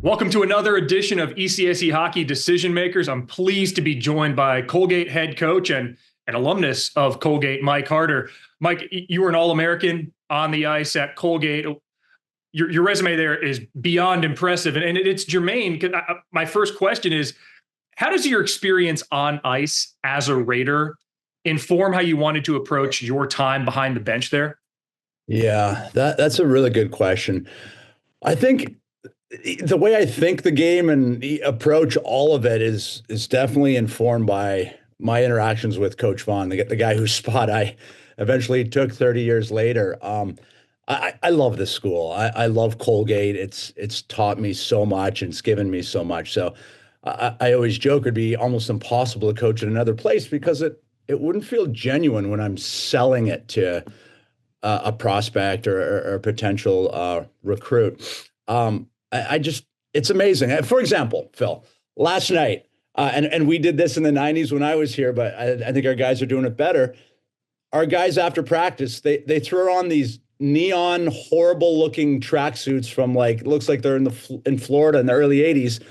Welcome to another edition of ECSE Hockey Decision Makers. I'm pleased to be joined by Colgate head coach and an alumnus of Colgate, Mike Harder. Mike, you were an All-American on the ice at Colgate. Your resume there is beyond impressive, and it's germane. My first question is, how does your experience on ice as a Raider inform how you wanted to approach your time behind the bench there? Yeah, that's a really good question. I think the way I think the game and approach all of it is definitely informed by my interactions with Coach Vaughn, the guy whose spot I eventually took 30 years later. I love this school. I love Colgate. It's taught me so much and it's given me so much. So I always joke it'd be almost impossible to coach at another place because it wouldn't feel genuine when I'm selling it to a prospect or a potential recruit. It's amazing. For example, Phil, last night, and we did this in the 90s when I was here, but I think our guys are doing it better. Our guys after practice, they throw on these neon, horrible looking tracksuits from looks like they're in Florida in the early 80s.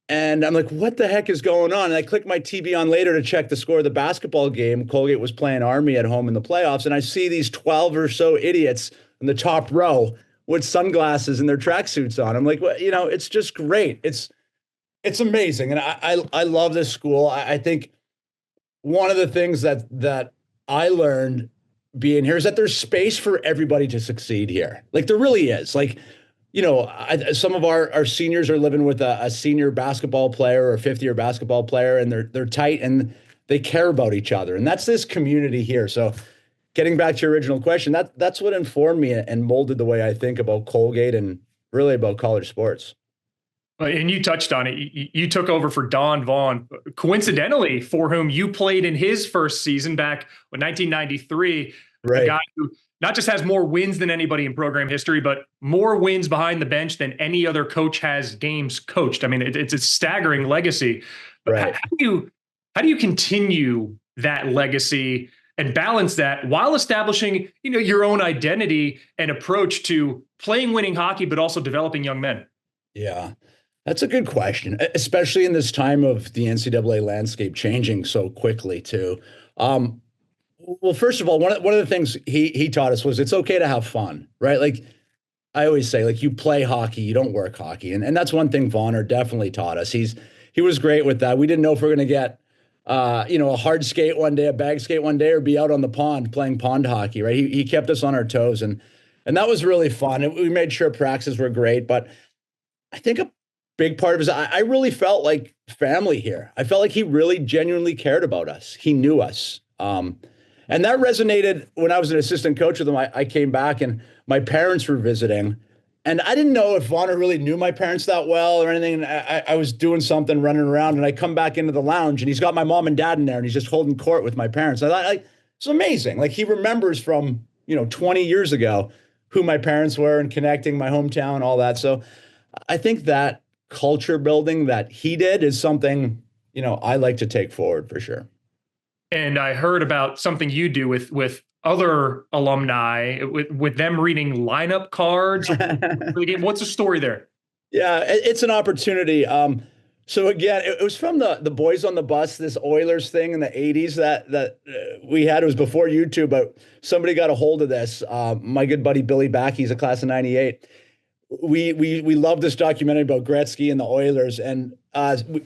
And I'm like, what the heck is going on? And I click my TV on later to check the score of the basketball game. Colgate was playing Army at home in the playoffs. And I see these 12 or so idiots in the top row with sunglasses and their tracksuits on. I'm like, well, it's just great. It's amazing. And I love this school. I think one of the things that I learned being here is that there's space for everybody to succeed here. Like there really is. Some of our seniors are living with a senior basketball player or a fifth-year basketball player, and they're tight and they care about each other. And that's this community here. So getting back to your original question, that's what informed me and molded the way I think about Colgate and really about college sports. And you touched on it. You took over for Don Vaughn, coincidentally, for whom you played in his first season back in 1993. Right. A guy who not just has more wins than anybody in program history, but more wins behind the bench than any other coach has games coached. I mean, it's a staggering legacy. But right. How do you continue that legacy and balance that while establishing, your own identity and approach to playing winning hockey, but also developing young men? Yeah, that's a good question, especially in this time of the NCAA landscape changing so quickly too. Well, first of all, one of the things he taught us was it's okay to have fun, right? Like I always say, you play hockey, you don't work hockey. And that's one thing Vonner definitely taught us. He was great with that. We didn't know if we are going to get, a hard skate one day, a bag skate one day, or be out on the pond playing pond hockey, right? He kept us on our toes and that was really fun. And we made sure practices were great. But I think a big part of it is I really felt like family here. I felt like he really genuinely cared about us. He knew us. And that resonated when I was an assistant coach with him. I came back and my parents were visiting. And I didn't know if Vonner really knew my parents that well or anything. And I was doing something, running around, and I come back into the lounge and he's got my mom and dad in there and he's just holding court with my parents. I thought, it's amazing. He remembers from, 20 years ago who my parents were and connecting my hometown, all that. So I think that culture building that he did is something, I like to take forward for sure. And I heard about something you do with other alumni, with them reading lineup cards for the game. What's the story there? Yeah, it's an opportunity. So again, it was from the Boys on the Bus, this Oilers thing in the 80s that we had. It was before YouTube, but somebody got a hold of this. My good buddy Billy Back, he's a class of 98. We love this documentary about Gretzky and the Oilers, and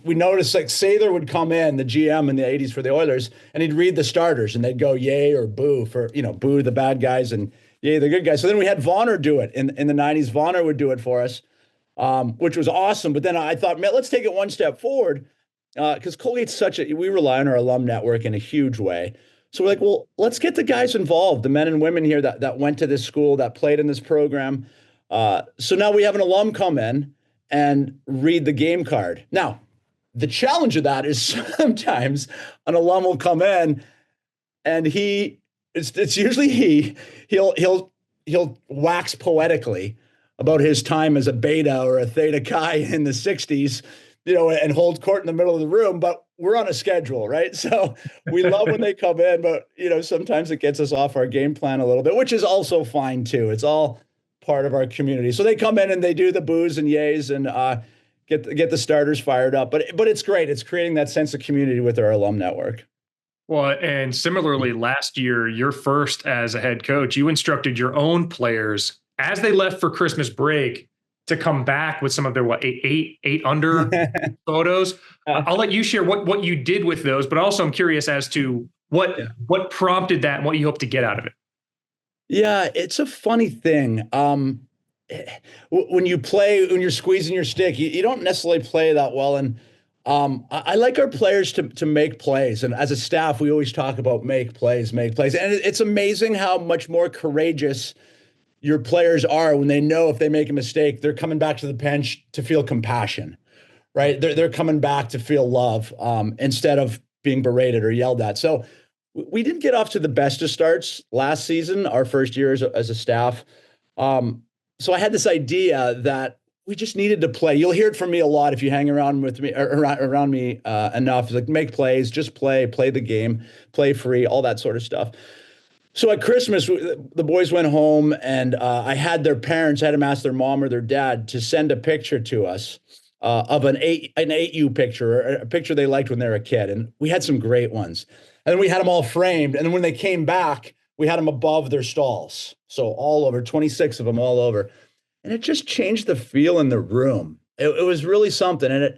we noticed Sather would come in, the GM in the 80s for the Oilers, and he'd read the starters and they'd go yay or boo for, boo the bad guys and yay the good guys. So then we had Vonner do it in the 90s. Vonner would do it for us, which was awesome. But then I thought, man, let's take it one step forward because Colgate's we rely on our alum network in a huge way. So we're like, well, let's get the guys involved, the men and women here that went to this school, that played in this program. So now we have an alum come in and read the game card. Now, the challenge of that is sometimes an alum will come in and it's usually he'll wax poetically about his time as a beta or a theta chi in the 60s, and hold court in the middle of the room, but we're on a schedule, right? So we love when they come in, but sometimes it gets us off our game plan a little bit, which is also fine too. It's all part of our community. So they come in and they do the boos and yays and get the starters fired up. But it's great. It's creating that sense of community with our alum network. Well, and similarly, last year, your first as a head coach, you instructed your own players as they left for Christmas break to come back with some of their eight under photos. I'll let you share what you did with those, but also I'm curious as to what prompted that and what you hope to get out of it. Yeah, it's a funny thing. When you're squeezing your stick, you don't necessarily play that well. And I like our players to make plays. And as a staff, we always talk about make plays, make plays. And it's amazing how much more courageous your players are when they know if they make a mistake, they're coming back to the bench to feel compassion, right? They're coming back to feel love instead of being berated or yelled at. So we didn't get off to the best of starts last season, our first year as a staff. So I had this idea that we just needed to play. You'll hear it from me a lot if you hang around with me or around me enough. It's like make plays, just play the game, play free, all that sort of stuff. So at Christmas, the boys went home and I had their parents, I had them ask their mom or their dad to send a picture to us of an 8U picture, or a picture they liked when they were a kid. And we had some great ones. And then we had them all framed. And then when they came back, we had them above their stalls. So all over, 26 of them all over. And it just changed the feel in the room. It was really something. And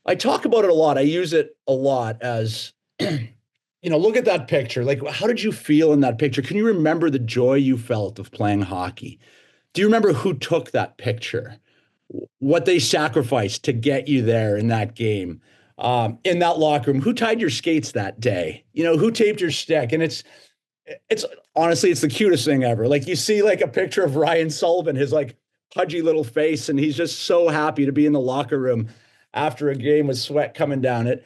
I talk about it a lot. I use it a lot as, look at that picture. Like, how did you feel in that picture? Can you remember the joy you felt of playing hockey? Do you remember who took that picture? What they sacrificed to get you there in that game? In that locker room, who tied your skates that day? Who taped your stick? And it's honestly, it's the cutest thing ever. Like you see like a picture of Ryan Sullivan, his like pudgy little face, and he's just so happy to be in the locker room after a game with sweat coming down.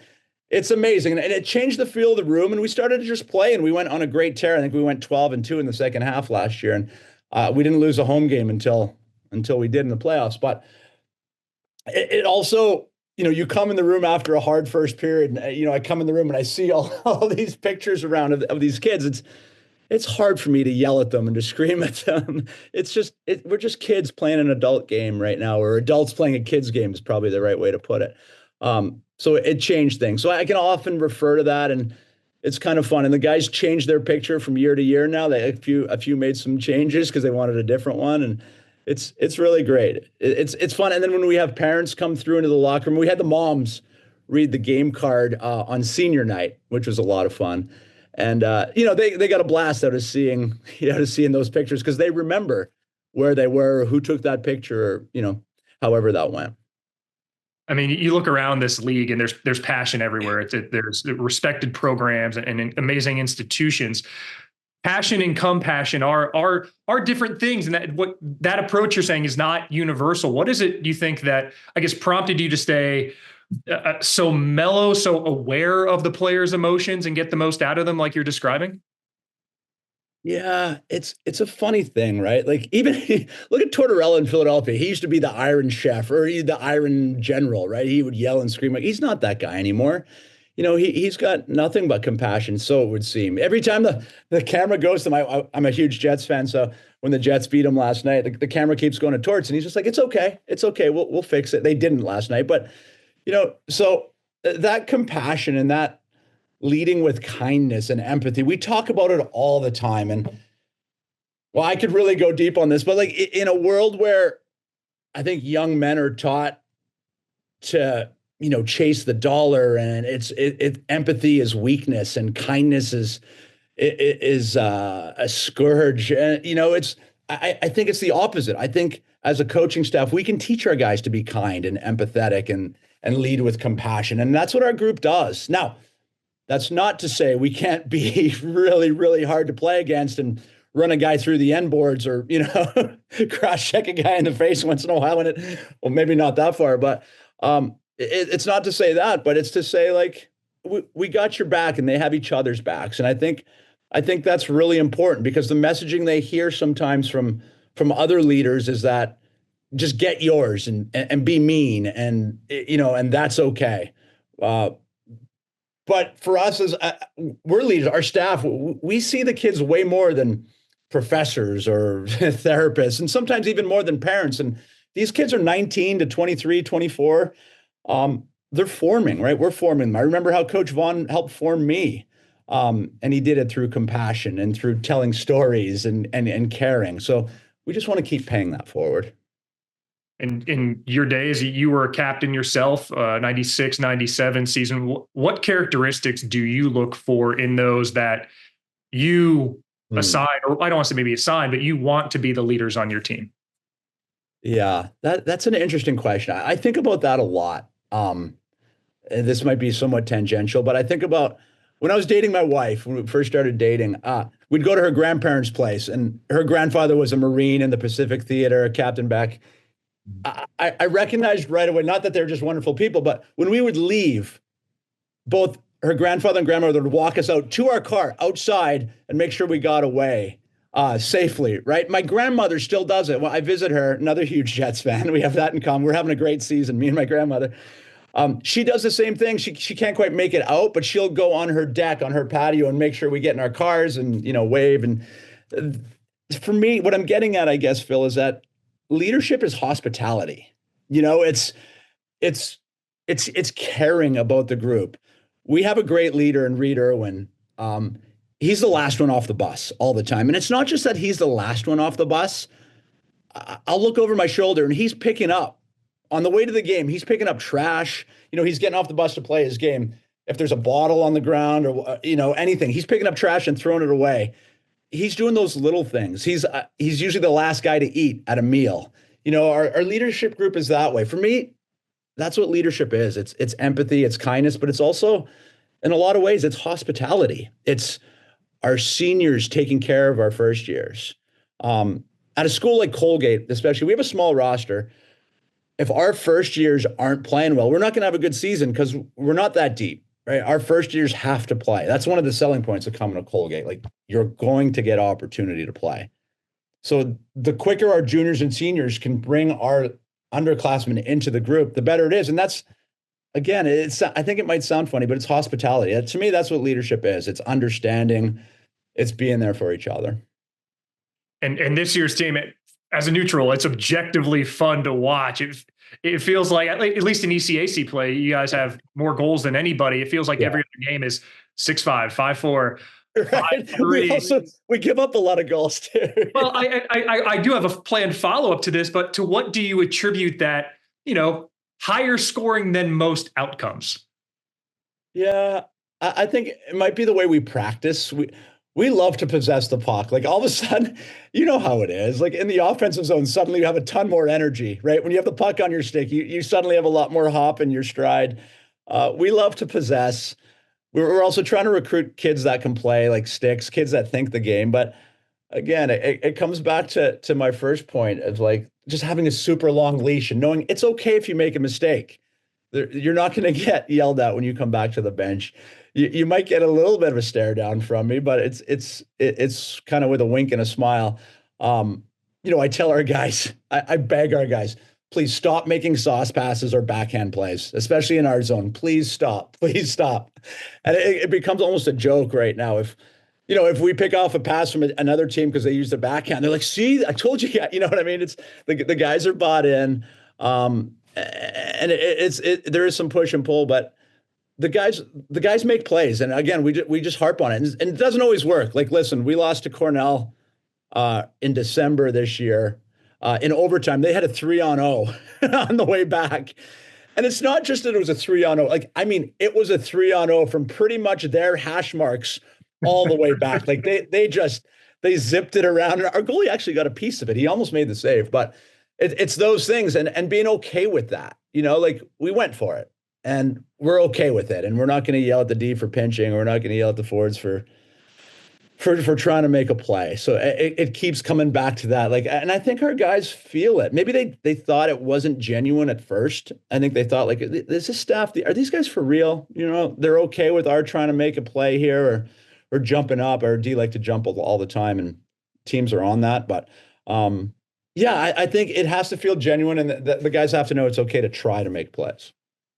It's amazing. And it changed the feel of the room. And we started to just play and we went on a great tear. I think we went 12-2 in the second half last year. And we didn't lose a home game until we did in the playoffs. But it also, you come in the room after a hard first period, and, I come in the room and I see all these pictures around of these kids. It's hard for me to yell at them and to scream at them. We're just kids playing an adult game right now, or adults playing a kid's game is probably the right way to put it. So it changed things. So I can often refer to that, and it's kind of fun. And the guys changed their picture from year to year now. A few made some changes because they wanted a different one, and it's really great. It's fun. And then when we have parents come through into the locker room, we had the moms read the game card on senior night, which was a lot of fun. And they got a blast out of seeing those pictures because they remember where they were, who took that picture, however that went. I mean, you look around this league and there's passion everywhere. There's respected programs and amazing institutions. Passion and compassion are different things, and that approach you're saying is not universal. What is it you think that I guess prompted you to stay so mellow, so aware of the players' emotions and get the most out of them, like you're describing? Yeah, it's a funny thing, right? Like even look at Tortorella in Philadelphia. He used to be the Iron Chef or the Iron General, right? He would yell and scream. Like he's not that guy anymore. He's got nothing but compassion, so it would seem. Every time the camera goes to him, I'm a huge Jets fan, so when the Jets beat him last night, the camera keeps going to Torts, and he's just like, it's okay, we'll fix it. They didn't last night, but so that compassion and that leading with kindness and empathy, we talk about it all the time. And well, I could really go deep on this, but like in a world where I think young men are taught to, chase the dollar, and empathy is weakness and kindness is a scourge. And, I think it's the opposite. I think as a coaching staff, we can teach our guys to be kind and empathetic and lead with compassion. And that's what our group does. Now, that's not to say we can't be really, really hard to play against and run a guy through the end boards or, cross check a guy in the face once in a while well, maybe not that far, but it's not to say that, but it's to say like, we got your back and they have each other's backs. And I think that's really important because the messaging they hear sometimes from other leaders is that just get yours and be mean and, and that's okay. But for us as we're leaders, our staff, we see the kids way more than professors or therapists, and sometimes even more than parents. And these kids are 19 to 23, 24. They're forming, right? We're forming them. I remember how Coach Vaughn helped form me. And he did it through compassion and through telling stories and caring. So we just want to keep paying that forward. And in your days, you were a captain yourself, 96, 97 season. What characteristics do you look for in those that you Hmm. assign, or I don't want to say maybe assign, but you want to be the leaders on your team? Yeah, that's an interesting question. I think about that a lot. And this might be somewhat tangential, but I think about when I was dating my wife, when we first started dating, we'd go to her grandparents' place, and her grandfather was a Marine in the Pacific Theater, Captain Beck. I recognized right away, not that they're just wonderful people, but when we would leave, both her grandfather and grandmother would walk us out to our car outside and make sure we got away safely, right? My grandmother still does it. Well, I visit her, another huge Jets fan. We have that in common. We're having a great season, me and my grandmother. She does the same thing. She can't quite make it out, but she'll go on her deck, on her patio, and make sure we get in our cars and wave. And for me, what I'm getting at, I guess, Phil, is that leadership is hospitality. You know, it's it's caring about the group. We have a great leader in Reed Irwin. He's the last one off the bus all the time, and it's not just that he's the last one off the bus. I'll look over my shoulder and he's picking up on the way to the game. He's picking up trash. He's getting off the bus to play his game. If there's a bottle on the ground or anything, he's picking up trash and throwing it away. He's doing those little things. He's usually the last guy to eat at a meal. Our leadership group is that way. For me, that's what leadership is. It's empathy, it's kindness, but it's also in a lot of ways it's hospitality. It's our seniors taking care of our first years. At a school like Colgate, especially, we have a small roster. If our first years aren't playing well, we're not going to have a good season because we're not that deep, right? Our first years have to play. That's one of the selling points of coming to Colgate. Like, you're going to get opportunity to play. So the quicker our juniors and seniors can bring our underclassmen into the group, the better it is. And that's, again, I think it might sound funny, but it's hospitality. To me, that's what leadership is. It's understanding, it's being there for each other. And this year's team, as a neutral, it's objectively fun to watch. It feels like, at least in ECAC play, you guys have more goals than anybody. It feels like Yeah. every other game is 6-5, 5-4, Right. 5-3. We give up a lot of goals too. Well, I do have a planned follow-up to this, but to what do you attribute that, higher scoring than most outcomes? Yeah, I think it might be the way we practice. We love to possess the puck. Like, all of a sudden, you know how it is. Like, in the offensive zone, suddenly you have a ton more energy, right? When you have the puck on your stick, you suddenly have a lot more hop in your stride. We love to possess. We're also trying to recruit kids that can play, like sticks, kids that think the game. But again, it comes back to my first point of, like, just having a super long leash and knowing it's okay if you make a mistake. You're not going to get yelled at when you come back to the bench. You might get a little bit of a stare down from me, but it's kind of with a wink and a smile. I tell our guys, I beg our guys, please stop making sauce passes or backhand plays, especially in our zone. Please stop. Please stop. And it becomes almost a joke right now. If we pick off a pass from another team because they use the backhand, they're like, "See, I told you." You know what I mean? It's the guys are bought in. And there is some push and pull, but the guys make plays, and again, we just harp on it, and it doesn't always work. Like, listen, we lost to Cornell in December this year in overtime. They had a 3-on-0 on the way back, and it's not just that it was a 3-on-0. Like, I mean, it was a 3-on-0 from pretty much their hash marks all the way back. Like, they zipped it around, and our goalie actually got a piece of it. He almost made the save, but it's those things, and being okay with that. Like, we went for it, and we're okay with it, and we're not going to yell at the D for pinching, or we're not going to yell at the forwards for trying to make a play. So it keeps coming back to that. Like, and I think our guys feel it. Maybe they thought it wasn't genuine at first. I think they thought, like, this is staff. Are these guys for real? They're okay with our trying to make a play here, or jumping up. Our D like to jump all the time, and teams are on that. But yeah, I think it has to feel genuine, and the guys have to know it's okay to try to make plays.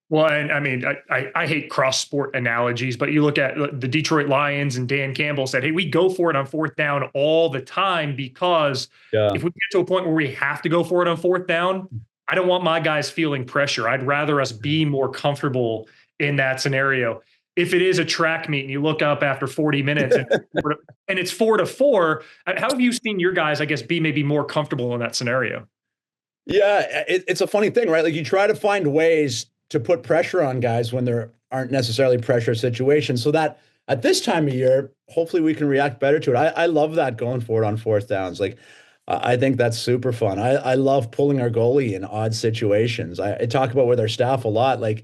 Well, and I mean, I hate cross sport analogies, but you look at the Detroit Lions and Dan Campbell said, hey, we go for it on fourth down all the time because Yeah. if we get to a point where we have to go for it on fourth down, I don't want my guys feeling pressure. I'd rather us be more comfortable in that scenario. If it is a track meet and you look up after 40 minutes and it's 4-4, how have you seen your guys, I guess, be maybe more comfortable in that scenario? Yeah, it's a funny thing, right? Like you try to find ways to put pressure on guys when there aren't necessarily pressure situations, so that at this time of year, hopefully we can react better to it. I love that going for it on fourth downs. Like I think that's super fun. I love pulling our goalie in odd situations. I talk about with our staff a lot, like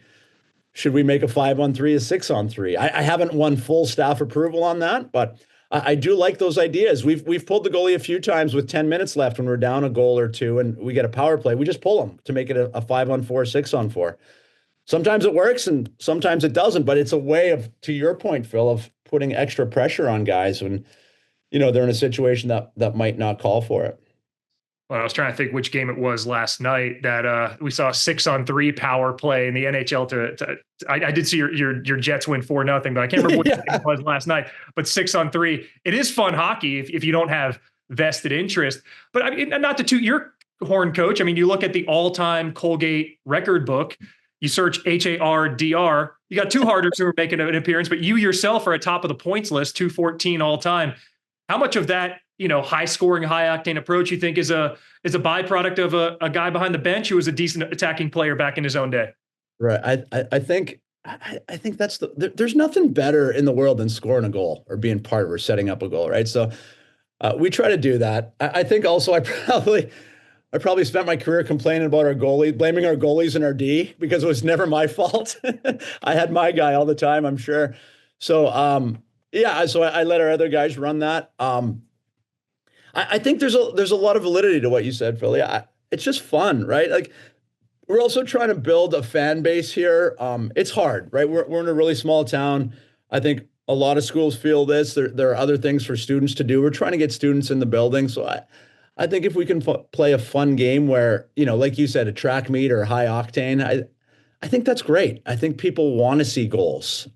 should we make a 5-on-3, a 6-on-3? I haven't won full staff approval on that, but I do like those ideas. We've pulled the goalie a few times with 10 minutes left when we're down a goal or two and we get a power play. We just pull them to make it a 5-on-4, 6-on-4. Sometimes it works and sometimes it doesn't, but it's a way of, to your point, Phil, of putting extra pressure on guys when, they're in a situation that might not call for it. Well, I was trying to think which game it was last night that we saw a 6-on-3 power play in the NHL. I did see your Jets win 4-0, but I can't remember what Yeah. it was last night. But 6-on-3, it is fun hockey if you don't have vested interest. But I mean, not to toot your horn, coach. I mean, you look at the all-time Colgate record book. You search HARDR. You got two Harders who are making an appearance, but you yourself are at top of the points list, 214 all time. How much of that, high scoring, high octane approach you think is a byproduct of a guy behind the bench who was a decent attacking player back in his own day? Right. I think that's there's nothing better in the world than scoring a goal or being part of or setting up a goal, right? So we try to do that. I think also I probably spent my career complaining about our goalie, blaming our goalies and our D because it was never my fault. I had my guy all the time, I'm sure. So yeah, so I let our other guys run that. I think there's a lot of validity to what you said, Philly. It's just fun, right? Like we're also trying to build a fan base here. It's hard, right? We're in a really small town. I think a lot of schools feel this. There are other things for students to do. We're trying to get students in the building. So I think if we can play a fun game where, like you said, a track meet or high octane, I think that's great. I think people want to see goals.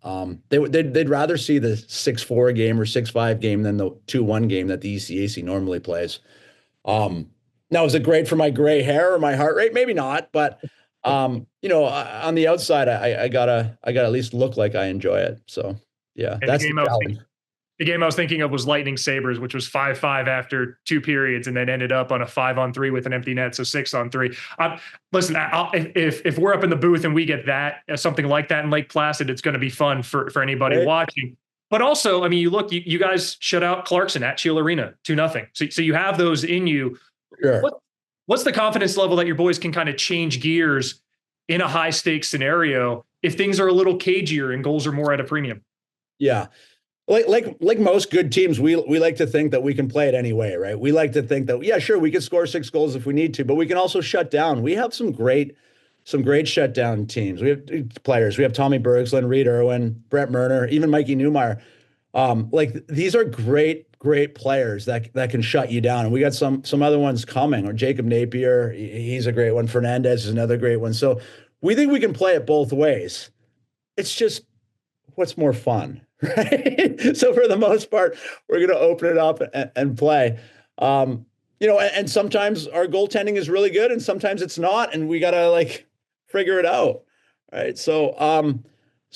They'd rather see the 6-4 game or 6-5 game than the 2-1 game that the ECAC normally plays. Now, is it great for my gray hair or my heart rate? Maybe not, but on the outside, I gotta at least look like I enjoy it. So yeah, And that's the challenge. the game I was thinking of was Lightning Sabres, which was 5-5 after two periods, and then ended up on a 5-on-3 with an empty net, so 6-on-3. Listen, if we're up in the booth and we get that something like that in Lake Placid, it's going to be fun for anybody Right. watching. But also, I mean, you guys shut out Clarkson at Shield Arena 2-0. So you have those in you. Sure. What's the confidence level that your boys can kind of change gears in a high stakes scenario if things are a little cagier and goals are more at a premium? Yeah. Like most good teams, we like to think that we can play it anyway, right? We like to think that, yeah, sure, we can score 6 goals if we need to, but we can also shut down. We have some great shutdown teams. We have players. We have Tommy Bergslund, Reed Irwin, Brett Murner, even Mikey Newmeyer. Like these are great players that can shut you down. And we got some other ones coming. Or Jacob Napier, he's a great one. Fernandez is another great one. So we think we can play it both ways. It's just what's more fun, right? So for the most part, we're going to open it up and play. And sometimes our goaltending is really good and sometimes it's not, and we got to like figure it out, right? So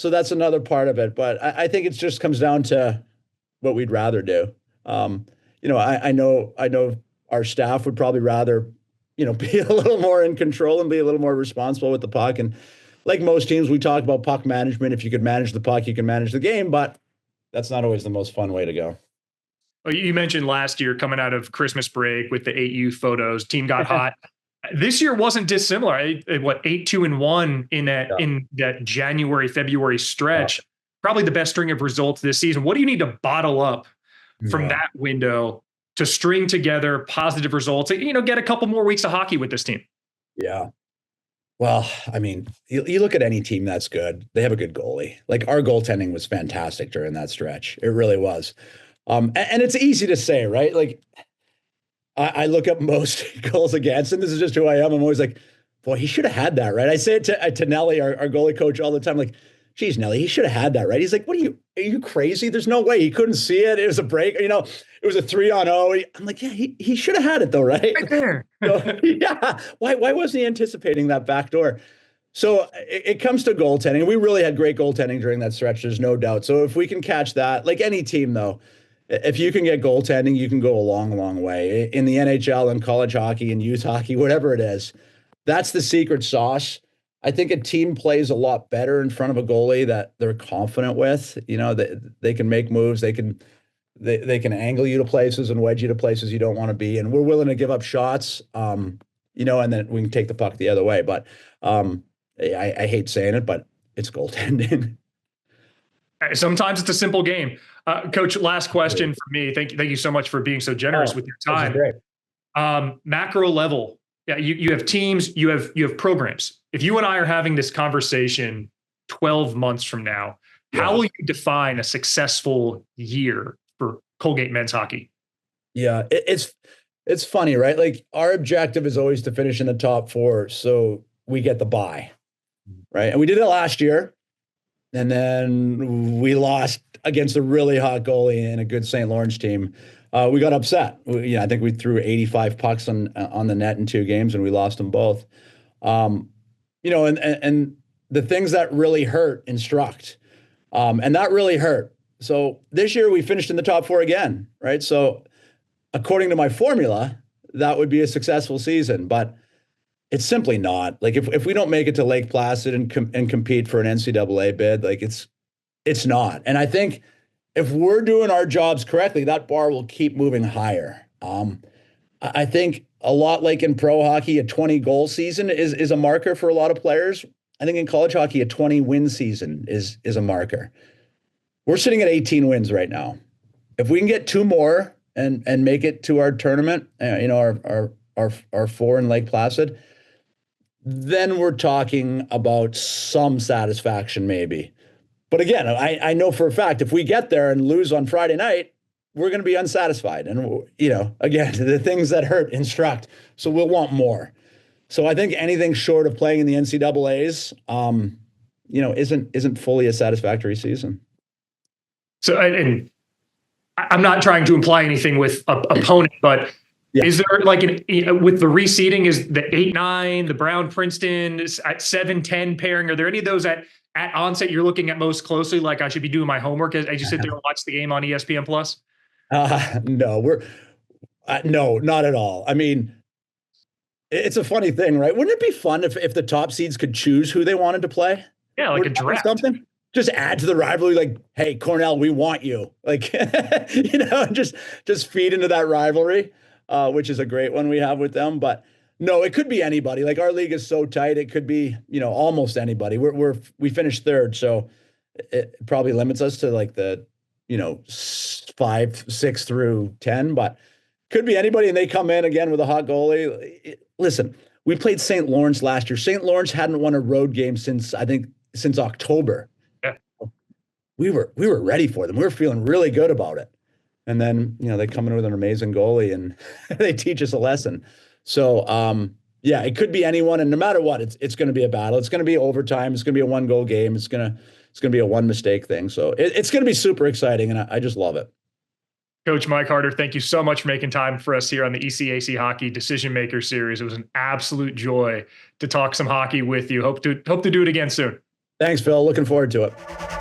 that's another part of it, but I think it just comes down to what we'd rather do. I know our staff would probably rather, be a little more in control and be a little more responsible with the puck. And like most teams, we talk about puck management. If you could manage the puck, you can manage the game, but that's not always the most fun way to go. Well, you mentioned last year coming out of Christmas break with the 8 youth photos, team got hot. This year wasn't dissimilar. 8-2-1 in that January, February stretch. Probably the best string of results this season. What do you need to bottle up from that window to string together positive results? Get a couple more weeks of hockey with this team. Yeah. Well, I mean, you look at any team that's good, they have a good goalie. Like our goaltending was fantastic during that stretch. It really was. And it's easy to say, right? Like I look up most goals against, and this is just who I am. I'm always like, boy, he should have had that, right? I say it to Nelly, our goalie coach, all the time, like, geez, Nelly, he should have had that, right? He's like, are you crazy? There's no way. He couldn't see it. It was a break, it was a 3-on-0. I'm like, yeah, he should have had it though, right? Right there. So, yeah. Why wasn't he anticipating that back door? So it comes to goaltending. We really had great goaltending during that stretch. There's no doubt. So if we can catch that, like any team though, if you can get goaltending, you can go a long, long way in the NHL and college hockey and youth hockey, whatever it is. That's the secret sauce. I think a team plays a lot better in front of a goalie that they're confident with. That they can make moves. They can angle you to places and wedge you to places you don't want to be. And we're willing to give up shots, and then we can take the puck the other way. But I hate saying it, but it's goaltending. Sometimes it's a simple game. Coach, last question for me. Thank you so much for being so generous with your time. Great. Macro level. Yeah, you have teams, you have programs. If you and I are having this conversation 12 months from now, how will you define a successful year for Colgate men's hockey? Yeah, it's funny, right? Like our objective is always to finish in the top 4, so we get the bye, right? And we did it last year, and then we lost against a really hot goalie and a good St. Lawrence team. We got upset. I think we threw 85 pucks on the net in 2 games, and we lost them both. And the things that really hurt instruct, and that really hurt. So this year we finished in the top 4 again, right? So according to my formula, that would be a successful season, but it's simply not. Like if we don't make it to Lake Placid and compete for an NCAA bid, like it's not. And I think if we're doing our jobs correctly, that bar will keep moving higher. I think a lot like in pro hockey, a 20-goal season is a marker for a lot of players. I think in college hockey, a 20-win season is a marker. We're sitting at 18 wins right now. If we can get 2 more and make it to our tournament, our 4 in Lake Placid, then we're talking about some satisfaction maybe. But again, I know for a fact if we get there and lose on Friday night, we're going to be unsatisfied. And, again, the things that hurt instruct. So we'll want more. So I think anything short of playing in the NCAAs, isn't fully a satisfactory season. So, and I'm not trying to imply anything with opponent, but is there with the reseeding, is the 8-9, the Brown Princeton at 7-10 pairing? Are there any of those at onset you're looking at most closely? Like I should be doing my homework as you sit there and watch the game on ESPN Plus? No, no, not at all. I mean, it's a funny thing, right? Wouldn't it be fun if the top seeds could choose who they wanted to play? Yeah, like a draft. Something. Just add to the rivalry, like, hey, Cornell, we want you. Like, just feed into that rivalry, which is a great one we have with them. But no, it could be anybody. Like our league is so tight, it could be, almost anybody. We finished 3rd, so it probably limits us to like the, 5, 6 through 10, but could be anybody. And they come in again with a hot goalie. Listen, we played St. Lawrence last year. St. Lawrence hadn't won a road game since October. Yeah. We were ready for them. We were feeling really good about it. And then, they come in with an amazing goalie and they teach us a lesson. So, it could be anyone. And no matter what, it's going to be a battle. It's going to be overtime. It's going to be a 1-goal game. It's going to be a 1-mistake thing. So it's going to be super exciting. And I just love it. Coach Mike Harder, thank you so much for making time for us here on the ECAC Hockey Decision Maker Series. It was an absolute joy to talk some hockey with you. Hope to do it again soon. Thanks, Phil. Looking forward to it.